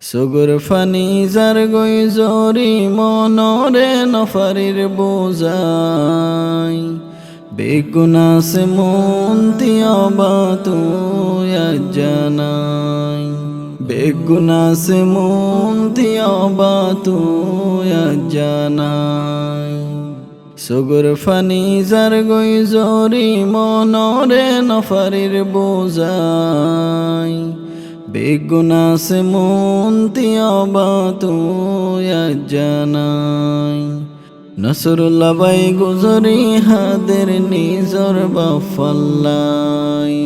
Sugur funny যার গই জরি মনরে নফারির বোঝাই বেগুনা সে মন তিয়বা তুই জানাই বেগুনা সে মন তিয়বা তুই জানাই সুগুর ফানি যার গই জরি মনরে নফারির বোঝাই বেগুনা সে মন তিয়বা তুই জানাই নসরুল্লাহ বাই গুজরি হাদের নিজর বাফাল্লাই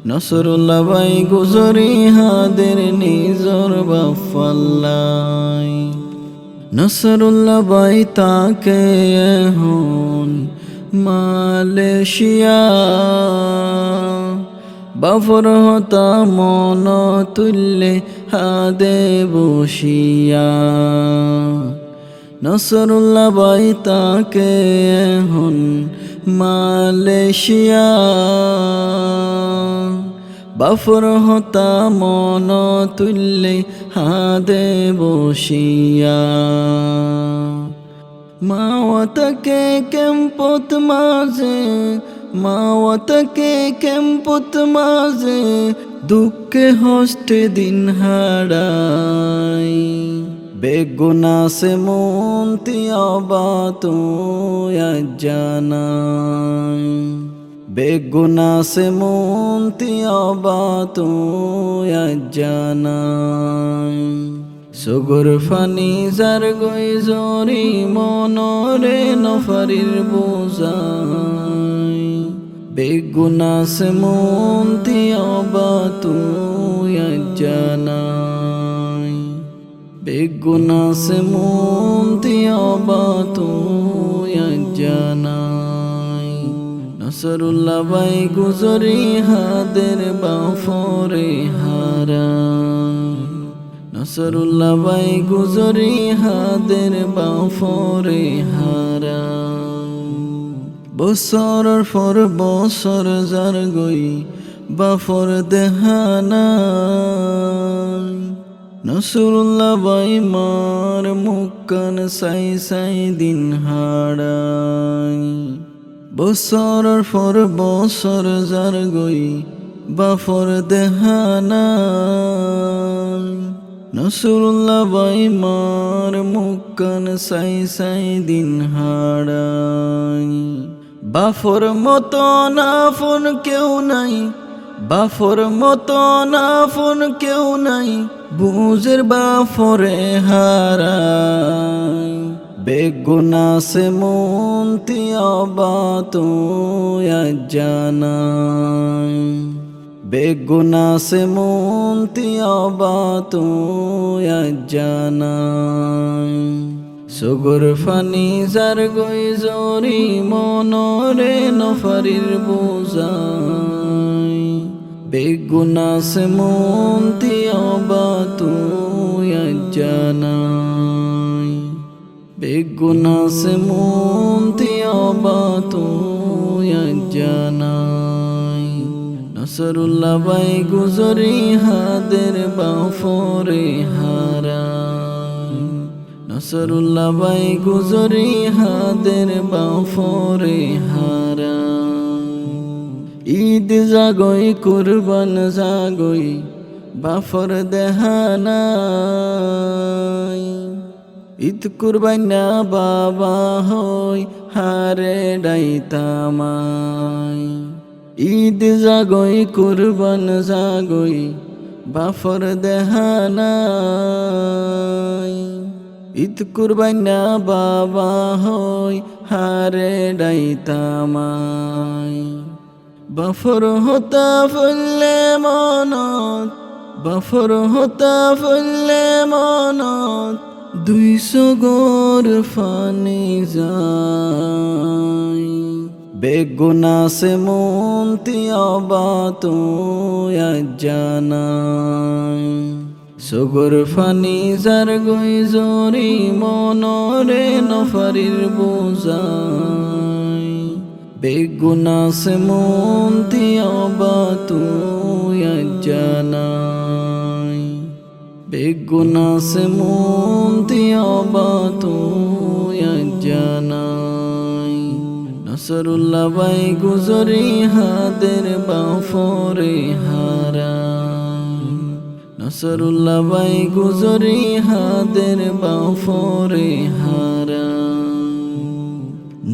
নসরুল্লাহ বাই গুজরি হাদের নিজর বাফাল্লাই নসরুল্লাহ বাই তাকে এখন মালয়েশিয়া বাফর হতা মন তুল্লে হাদে বসিয়া নসরুল্লাহ বাই তাকে এখন মালয়েশিয়া বাফর হতা মন তুল্লে হাদে বসিয়া মাওয়াতকে কেম্পত মাঝে মাওয়াতকে কেম্পত মাঝে দুঃখে হস্তে দিন হারাই বেগুনা সে মন তিয়বা তুই জানাই বেগুনা সে মন তিয়বা তুই জানাই সুগুর ফানি যার গই জরি মনরে নফারির বোঝাই বেগুনা সে মন তিয়বা তুই জানাই বেগুনা সে মন তিয়বা তুই জানাই নসরুল্লাহ বাই গুজরি হাদের বাফরে হারাই নসরুল্লাহ বাই গুজরি হাদের বাফরে হারাই বছরের পর বছর যার গই বাফর দেহানাই নসরুল্লাহ বাই মার মুক্কান সাই সাই দিন হারাই বছরের পর বছর যার গই বাফর দেহানাই নসরুল্লাহ বাই মার মুক্কান সাই সাই দিন হারাই বাফর মতো নাফন কেউ নাই বাফর মতো নাফন কেউ নাই বুঝের বাফরে হারাই বেগুনা সে মন তিয়বা তুই জানাই বেগুনা সে মন তিয়বা তুই জানাই সুগুর ফানি যার গই জরি মনরে নফারির বোঝাই বেগুনা সে মন তিয়বা তুই জানাই বেগুনা সে মন তিয়বা তুই জানাই নসরুল্লাহ বাই গুজরি হাদের বাফরে হারাই নসরুল্লাহ বাই গুজরি হাদের বাফরে হারাই ঈদ জাগই কুরবান জাগই বাফর দেহানাই ঈদ কুরবানা বাবা হই হারে ডাইতামাই ঈদ জাগই কুরবান জাগই বাফর দেহানাই ঈদ কুরবানা বাবা হই হারে ডাইতামাই বাফর হতা ফুললে মনত বাফর হতা ফুললে মনত 200 গোর ফানি যাই বেগুনা সে মন তিয়বা তুই জানাই সুগুর ফানি যার গই জরি মনরে নফারির বোঝাই বেগুনা সে মন তিয়বা তুই জানাই বেগুনা সে মন দিয়াবা তুই জানাই নসরুল্লাহ বাই গুজরি হাদের বাফরে হারাই নসরুল্লাহ বাই গুজরি হাদের বাফরে হারাই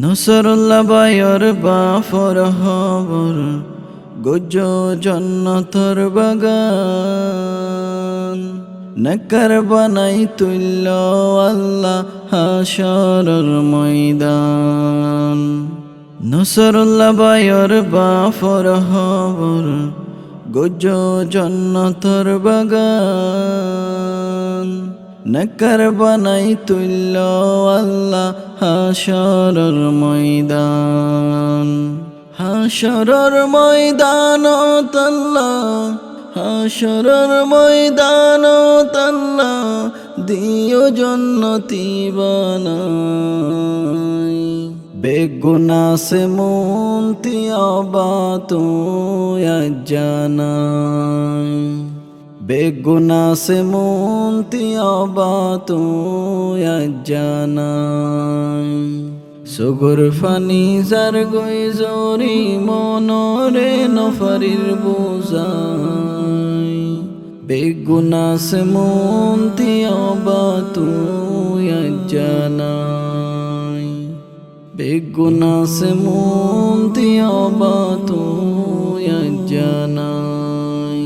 নসরুল্লাহ বাইর বাফর হবর গুজ জন্নতর বাগান নকর বানাই তুল্য আল্লাহ হাশরর ময়দান নসরুল্লাহ বাইর বাফর হবর গুজ জন্নতর বাগান নকর বানাই তুল্য আল্লাহ হাশরর ময়দান হাশরর ময়দানত আল্লাহ হাশরর ময়দানত আল্লাহ দিও জন্নতি বানাই বেগুনা সে মন তিয়াবা তুই জানাই বেগুনা সে মন তিয়াবা তুই জানাই সুগুর ফানি যার গই জরি মনরে নফরির বুঝাই বেগুনা সে মন তিয়াবা তুই জানাই বেগুনা সে মন তিয়াবা তুই জানাই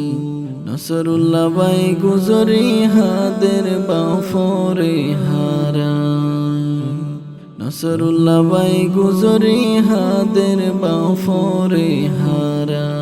নসরুল্লাহ বাই গুজরি হাদের বাফরে হারাই নসরুল্লাহ বাই গুজরি হাদের বাফরে হারাই